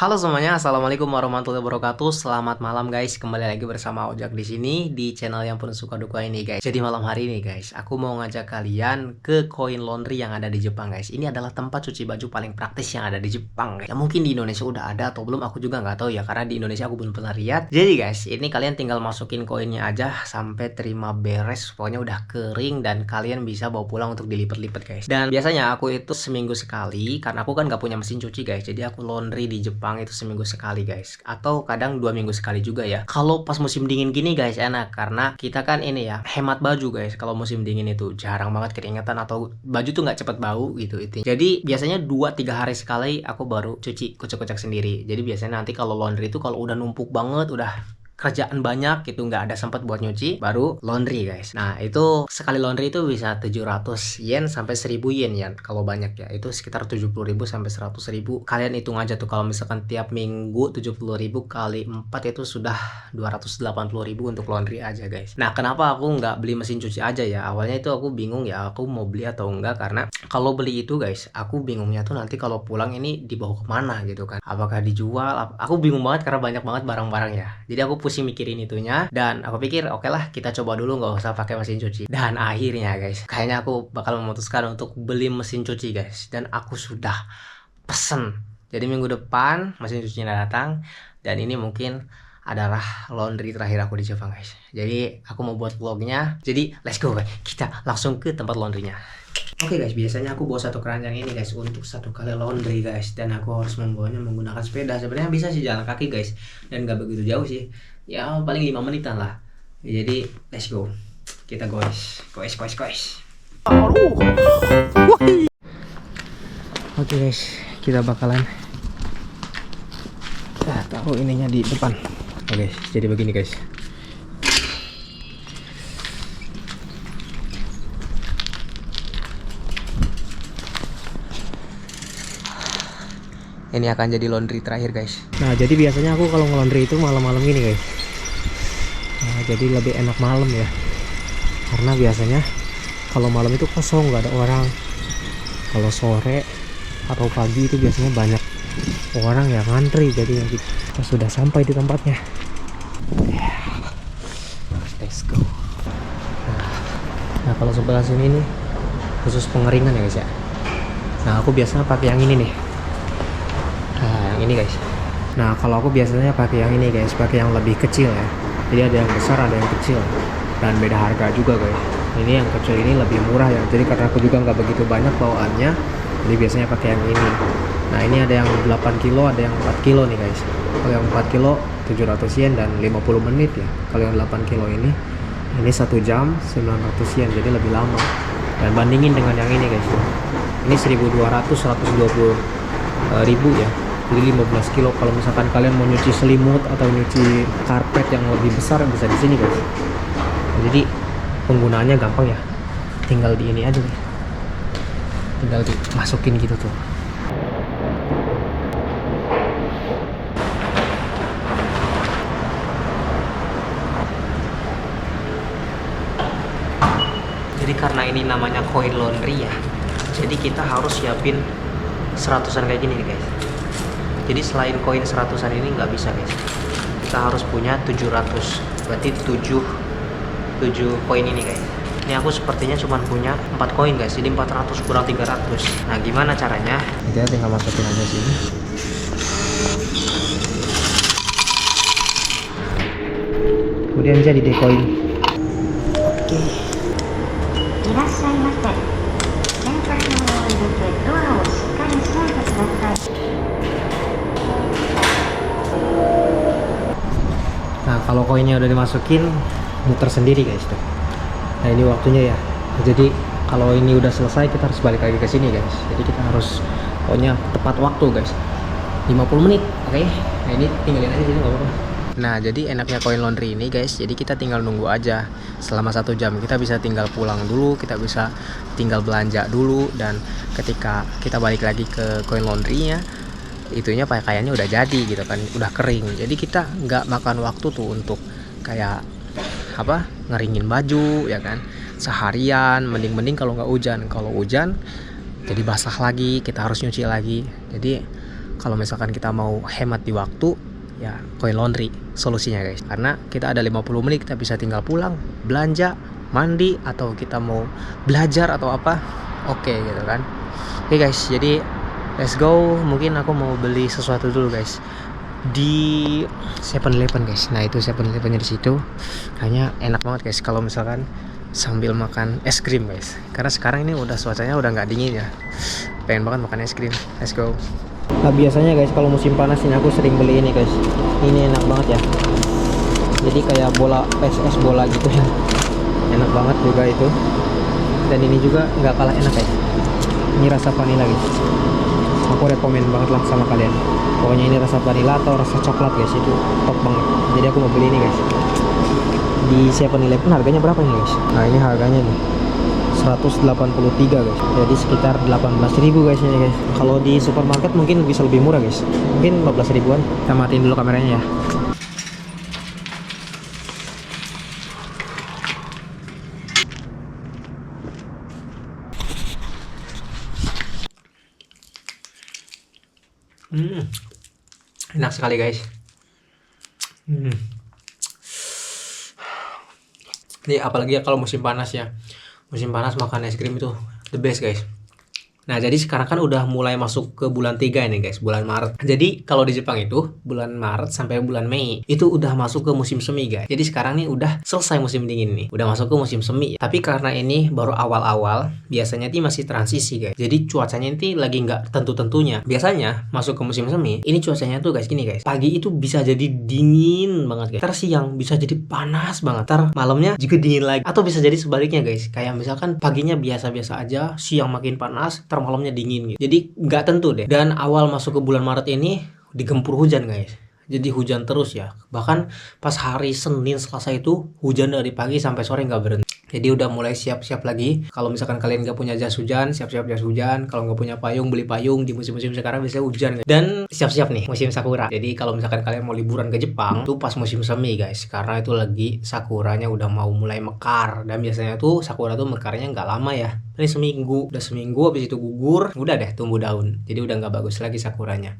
Halo semuanya, assalamualaikum warahmatullahi wabarakatuh. Selamat malam guys, kembali lagi bersama Ojak di sini di channel yang penuh suka duka ini guys. Jadi malam hari ini guys, aku mau ngajak kalian ke Coin Laundry yang ada di Jepang guys. Ini adalah tempat cuci baju paling praktis yang ada di Jepang guys. Ya mungkin di Indonesia udah ada atau belum, aku juga nggak tahu ya, karena di Indonesia aku belum pernah lihat. Jadi guys, ini kalian tinggal masukin koinnya aja sampai terima beres, pokoknya udah kering dan kalian bisa bawa pulang untuk dilipat-lipat guys. Dan biasanya aku itu seminggu sekali, karena aku kan nggak punya mesin cuci guys. Jadi aku laundry di Jepang itu seminggu sekali guys, atau kadang 2 minggu sekali juga ya. Kalau pas musim dingin gini guys enak, karena kita kan ini ya hemat baju guys. Kalau musim dingin itu jarang banget keringetan atau baju tuh nggak cepet bau gitu itu. Jadi biasanya 2-3 hari sekali aku baru cuci kucek-kucek sendiri. Jadi biasanya nanti kalau laundry itu kalau udah numpuk banget, udah kerjaan banyak gitu, nggak ada sempat buat nyuci, baru laundry guys. Nah itu sekali laundry itu bisa 700 yen sampai 1000 yen ya kalau banyak ya, itu sekitar 70.000 sampai 100.000. Kalian hitung aja tuh, kalau misalkan tiap minggu 70.000 kali 4 itu sudah 280.000 untuk laundry aja guys. Nah kenapa aku nggak beli mesin cuci aja ya, awalnya itu aku bingung ya aku mau beli atau enggak, karena kalau beli itu guys aku bingungnya tuh nanti kalau pulang ini dibawa kemana gitu kan, apakah dijual, aku bingung banget karena banyak banget barang-barang ya. Jadi aku pusing mikirin itunya, dan aku pikir oke lah kita coba dulu, nggak usah pakai mesin cuci. Dan akhirnya guys, kayaknya aku bakal memutuskan untuk beli mesin cuci guys, dan aku sudah pesen. Jadi minggu depan mesin cucinya datang, dan ini mungkin adalah laundry terakhir aku di Jepang guys. Jadi aku mau buat vlognya, jadi let's go guys, kita langsung ke tempat laundrynya. Oke guys, biasanya aku bawa satu keranjang ini guys untuk satu kali laundry guys, dan aku harus membawanya menggunakan sepeda. Sebenarnya bisa sih jalan kaki guys, dan gak begitu jauh sih, ya paling 5 menitan lah. Jadi let's go, kita guys. Oke guys, kita bakalan taruh ininya di depan. Oke, jadi begini guys. Ini akan jadi laundry terakhir guys. Nah jadi biasanya aku kalau nge-laundry itu malam-malam gini guys. Nah jadi lebih enak malam ya, karena biasanya kalau malam itu kosong, nggak ada orang. Kalau sore atau pagi itu biasanya banyak orang yang ngantri. Jadi kita sudah sampai di tempatnya. Let's go. Nah kalau sebelah sini nih khusus pengeringan ya guys ya. Nah aku biasanya pakai yang ini nih. Nah yang ini guys. Nah kalau aku biasanya pakai yang ini guys, pakai yang lebih kecil ya. Jadi ada yang besar, ada yang kecil, dan beda harga juga guys. Ini yang kecil ini lebih murah ya. Jadi karena aku juga nggak begitu banyak bawaannya, jadi biasanya pakai yang ini. Nah ini ada yang 8 kilo, ada yang 4 kilo nih guys. Kalau yang 4 kilo 700 yen dan 50 menit ya. Kalau yang 8 kilo ini 1 jam 900 yen, jadi lebih lama. Dan bandingin dengan yang ini guys, ini 1200, 120.000 ya. Jadi 15 kilo. Kalau misalkan kalian mau nyuci selimut atau nyuci karpet yang lebih besar, bisa di sini guys. Jadi penggunaannya gampang ya, tinggal di ini aja nih, tinggal dimasukin gitu tuh. Jadi karena ini namanya coin laundry ya, jadi kita harus siapin 100-an kayak gini nih guys. Jadi selain koin 100-an ini nggak bisa guys, kita harus punya 700, berarti 7 koin ini guys. Ini aku sepertinya cuma punya 4 koin guys, jadi 400 kurang 300. Nah gimana caranya? Kita tinggal masukin aja sini. Kemudian jadi deh koin. Oke. Nah kalau koinnya udah dimasukin, muter sendiri guys tuh. Nah ini waktunya ya. Jadi kalau ini udah selesai, kita harus balik lagi ke sini guys. Jadi kita harus pokoknya tepat waktu guys, 50 menit. Oke. Nah ini tinggalin aja sini, nggak apa-apa. Nah jadi enaknya coin laundry ini guys, jadi kita tinggal nunggu aja selama 1 jam. Kita bisa tinggal pulang dulu, kita bisa tinggal belanja dulu, dan ketika kita balik lagi ke coin laundry-nya, itunya pakaiannya udah jadi gitu kan, udah kering. Jadi kita nggak makan waktu tuh untuk kayak apa, ngeringin baju ya kan seharian. Mending kalau nggak hujan. Kalau hujan jadi basah lagi, kita harus nyuci lagi. Jadi kalau misalkan kita mau hemat di waktu, ya Coin Laundry solusinya guys. Karena kita ada 50 menit, kita bisa tinggal pulang, belanja, mandi, atau kita mau belajar atau apa, oke gitu kan. Oke guys, jadi let's go. Mungkin aku mau beli sesuatu dulu guys di 7-Eleven guys. Nah itu 7-Elevennya di situ, kayaknya enak banget guys kalau misalkan sambil makan es krim guys. Karena sekarang ini udah cuacanya udah nggak dingin ya, pengen banget makan es krim. Let's go. Nah biasanya guys kalau musim panas ini aku sering beli ini guys. Ini enak banget ya, jadi kayak bola PSS bola gitu ya, enak banget juga itu. Dan ini juga nggak kalah enak guys, ini rasa vanilla guys. Aku rekomen banget lah sama kalian. Pokoknya ini rasa vanilla atau rasa coklat guys, itu top banget. Jadi aku mau beli ini guys di 7-Eleven. Harganya berapa ini guys? Nah ini harganya nih 183 guys, jadi sekitar 18.000 guys ini guys. Kalau di supermarket mungkin bisa lebih murah guys, mungkin 15 ribuan. Kita matiin dulu kameranya ya. Enak sekali guys. Ini apalagi ya kalau musim panas ya. Musim panas makan es krim itu the best guys. Nah jadi sekarang kan udah mulai masuk ke bulan 3 ini guys, bulan Maret. Jadi kalau di Jepang itu bulan Maret sampai bulan Mei itu udah masuk ke musim semi guys. Jadi sekarang nih udah selesai musim dingin nih, udah masuk ke musim semi. Tapi karena ini baru awal-awal, biasanya ini masih transisi guys. Jadi cuacanya ini lagi nggak tentu-tentunya. Biasanya masuk ke musim semi, ini cuacanya tuh guys gini guys. Pagi itu bisa jadi dingin banget guys. Ntar siang bisa jadi panas banget. Ntar malamnya juga dingin lagi. Atau bisa jadi sebaliknya guys. Kayak misalkan paginya biasa-biasa aja, siang makin panas, malamnya dingin gitu. Jadi nggak tentu deh. Dan awal masuk ke bulan Maret ini digempur hujan guys. Jadi hujan terus ya. Bahkan pas hari Senin Selasa itu hujan dari pagi sampai sore nggak berhenti. Jadi udah mulai siap-siap lagi. Kalau misalkan kalian nggak punya jas hujan, siap-siap jas hujan. Kalau nggak punya payung, beli payung. Di musim-musim sekarang biasanya hujan guys. Dan siap-siap nih musim sakura. Jadi kalau misalkan kalian mau liburan ke Jepang, itu pas musim semi guys. Karena itu lagi sakuranya udah mau mulai mekar. Dan biasanya tuh sakura tuh mekarnya nggak lama ya. Ini seminggu, udah seminggu habis itu gugur, udah deh tumbuh daun. Jadi udah nggak bagus lagi sakuranya.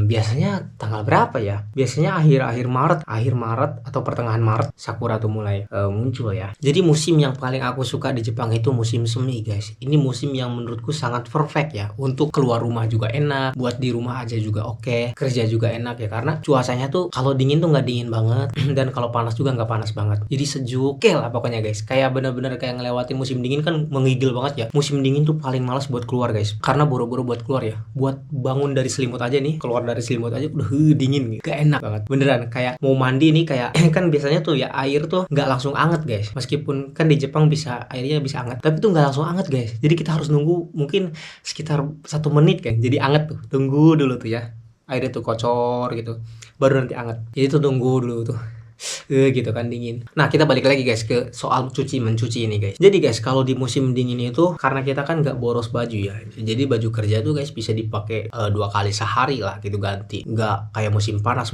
Biasanya tanggal berapa ya? Biasanya akhir Maret atau pertengahan Maret sakura tuh mulai muncul ya. Jadi musim yang paling aku suka di Jepang itu musim semi guys. Ini musim yang menurutku sangat perfect ya. Untuk keluar rumah juga enak, buat di rumah aja juga oke, kerja juga enak ya. Karena cuacanya tuh kalau dingin tuh nggak dingin banget, dan kalau panas juga nggak panas banget. Jadi sejuk lah pokoknya guys. Kayak bener-bener kayak ngelewatin musim dingin kan menggigil banget ya. Musim dingin tuh paling malas buat keluar guys, karena boro-boro buat keluar ya. Buat bangun dari selimut aja nih, keluar dari selimut aja udah dingin gitu. Gak enak banget beneran. Kayak mau mandi nih kayak kan biasanya tuh ya air tuh nggak langsung anget guys. Meskipun kan di Jepang bisa airnya bisa anget, tapi tuh nggak langsung anget guys. Jadi kita harus nunggu mungkin sekitar 1 menit kan. Jadi anget tuh, tunggu dulu tuh ya, airnya tuh kocor gitu, baru nanti anget. Jadi tuh tunggu dulu tuh gitu kan dingin. Nah kita balik lagi guys ke soal mencuci ini guys. Jadi guys kalau di musim dingin itu karena kita kan nggak boros baju ya, jadi baju kerja tuh guys bisa dipakai 2 kali sehari lah gitu ganti. Nggak kayak musim panas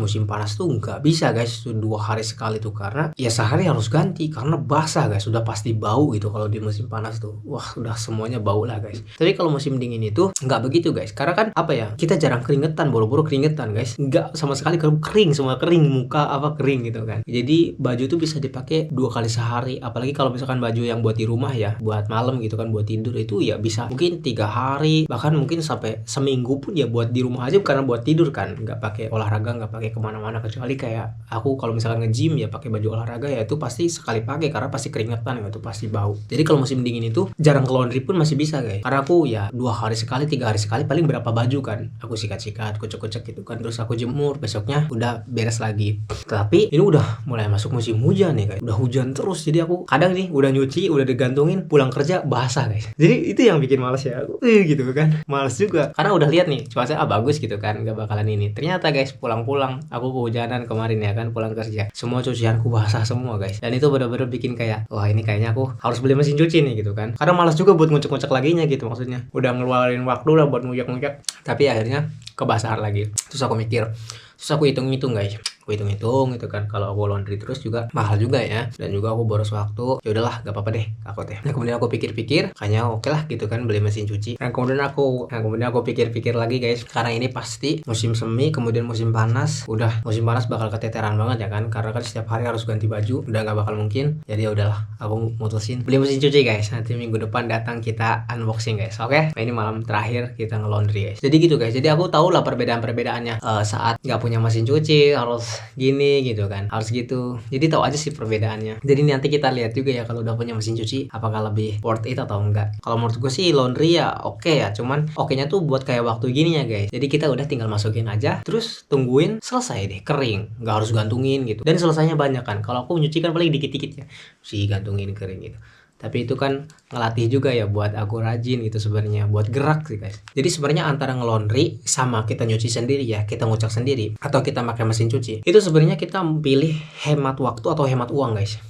tuh nggak bisa guys tuh 2 hari sekali tuh, karena ya sehari harus ganti karena basah guys, sudah pasti bau gitu. Kalau di musim panas tuh wah udah semuanya bau lah guys. Tapi kalau musim dingin itu nggak begitu guys, karena kan apa ya, kita jarang keringetan, boro-boro keringetan guys, nggak sama sekali, kering semua, kering muka apa kering gitu kan. Jadi baju tuh bisa dipakai 2 kali sehari. Apalagi kalau misalkan baju yang buat di rumah ya, buat malam gitu kan, buat tidur itu ya bisa mungkin 3 hari, bahkan mungkin sampai seminggu pun ya buat di rumah aja, karena buat tidur kan, nggak pakai olahraga, nggak pakai kemana-mana. Kecuali kayak aku kalau misalkan nge-gym ya pakai baju olahraga ya, itu pasti sekali pakai karena pasti keringetan gitu, pasti bau. Jadi kalau musim dingin itu jarang ke laundry pun masih bisa guys, karena aku ya 2 hari sekali, 3 hari sekali, paling berapa baju kan aku sikat-sikat, kucek-kucek gitu kan, terus aku jemur, besoknya udah beres lagi. Tapi ini udah mulai masuk musim hujan nih guys, udah hujan terus. Jadi aku kadang nih udah nyuci, udah digantungin, pulang kerja basah guys. Jadi itu yang bikin males ya aku gitu kan, males juga karena udah lihat nih cuaca bagus gitu kan, nggak bakalan ini. Ternyata guys pulang-pulang aku kehujanan kemarin ya kan, pulang kerja semua cucianku basah semua guys. Dan itu bener-bener bikin kayak wah ini kayaknya aku harus beli mesin cuci nih gitu kan, karena malas juga buat ngucek-ngucek laginya gitu. Maksudnya udah ngeluarin waktu lah buat ngucek-ngucek, tapi akhirnya kebasahan lagi. Terus aku mikir, terus aku hitung-hitung guys, aku hitung-hitung gitu kan, kalau aku laundry terus juga mahal juga ya, dan juga aku boros waktu. Ya udahlah, gak apa-apa deh aku teh. Nah kemudian aku pikir-pikir, kayaknya oke lah gitu kan beli mesin cuci. Kemudian aku pikir-pikir lagi guys, karena ini pasti musim semi, kemudian musim panas. Udah musim panas bakal keteteran banget ya kan, karena kan setiap hari harus ganti baju, udah nggak bakal mungkin. Jadi ya udahlah, aku mutusin beli mesin cuci guys. Nanti minggu depan datang kita unboxing guys. Oke, nah, ini malam terakhir kita nge-laundry guys. Jadi gitu guys. Jadi aku tahu lah perbedaannya saat nggak punya mesin cuci harus gini gitu kan, harus gitu. Jadi tahu aja sih perbedaannya. Jadi nanti kita lihat juga ya kalau udah punya mesin cuci apakah lebih worth it atau enggak. Kalau menurut gue sih laundry ya oke ya, cuman oke-nya tuh buat kayak waktu gini ya guys. Jadi kita udah tinggal masukin aja, terus tungguin selesai deh kering, nggak harus gantungin gitu. Dan selesainya banyak kan. Kalau aku nyuci kan paling dikit-dikit ya, sih gantungin kering gitu. Tapi itu kan ngelatih juga ya buat aku rajin gitu sebenarnya, buat gerak sih guys. Jadi sebenarnya antara nge-laundry sama kita nyuci sendiri ya, kita ngucek sendiri atau kita pakai mesin cuci, itu sebenarnya kita pilih hemat waktu atau hemat uang guys.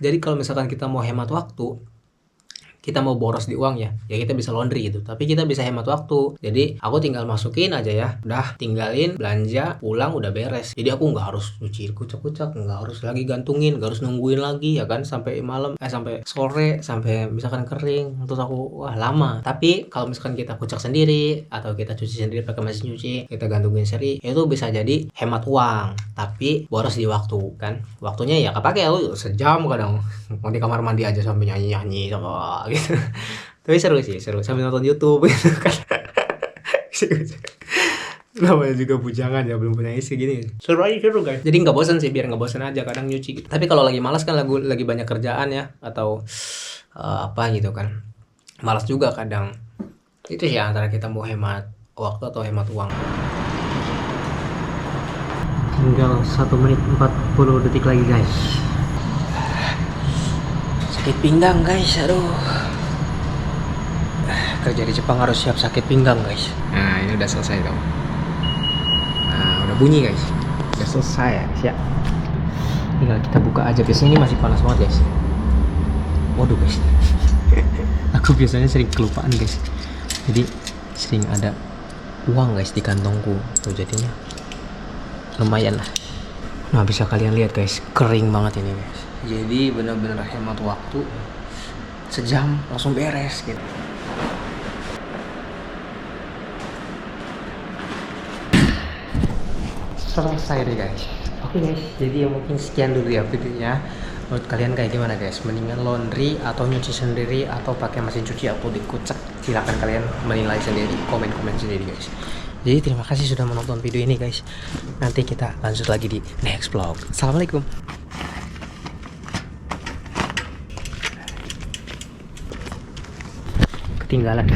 Jadi kalau misalkan kita mau hemat waktu, kita mau boros di uang ya kita bisa laundry gitu. Tapi kita bisa hemat waktu. Jadi aku tinggal masukin aja ya, udah tinggalin belanja, pulang udah beres. Jadi aku nggak harus nyuci kucek-kucek, nggak harus lagi gantungin, nggak harus nungguin lagi ya kan sampai malam, sampai sore, sampai misalkan kering. Terus aku wah lama. Tapi kalau misalkan kita kucek sendiri atau kita cuci sendiri pakai mesin cuci, kita gantungin sendiri, itu bisa jadi hemat uang. Tapi boros di waktu kan. Waktunya ya kepake aku sejam kadang. Mau di kamar mandi aja sampai nyanyi-nyanyi sama gitu. Tapi seru sih, seru sambil nonton YouTube gitu kan. Namanya juga bujangan ya, belum punya istri gini. Seru guys. Jadi nggak bosan sih, biar nggak bosan aja kadang nyuci gitu. Tapi kalau lagi malas kan lagi banyak kerjaan ya atau apa gitu kan. Malas juga kadang. Itu sih antara kita mau hemat waktu atau hemat uang. Tinggal 1 menit 40 detik lagi guys. Sakit pinggang guys, aduh. Kerja di Jepang harus siap sakit pinggang guys. Nah ini udah selesai dong. Nah udah bunyi guys, udah selesai ya guys ya. Tinggal kita buka aja, biasanya ini masih panas banget guys. Waduh guys. Aku biasanya sering kelupaan guys. Jadi sering ada uang guys di kantongku. Tuh jadinya lumayan lah. Nah bisa kalian lihat guys, kering banget ini guys. Jadi bener-bener hemat waktu, sejam langsung beres gitu. Selesai deh guys. Oke guys, jadi ya mungkin sekian dulu ya videonya. Menurut kalian kayak gimana guys? Mendingan laundry atau nyuci sendiri atau pakai mesin cuci atau dikucek? Silahkan kalian menilai sendiri, komen-komen sendiri guys. Jadi terima kasih sudah menonton video ini guys. Nanti kita lanjut lagi di next vlog. Assalamualaikum. Ketinggalan.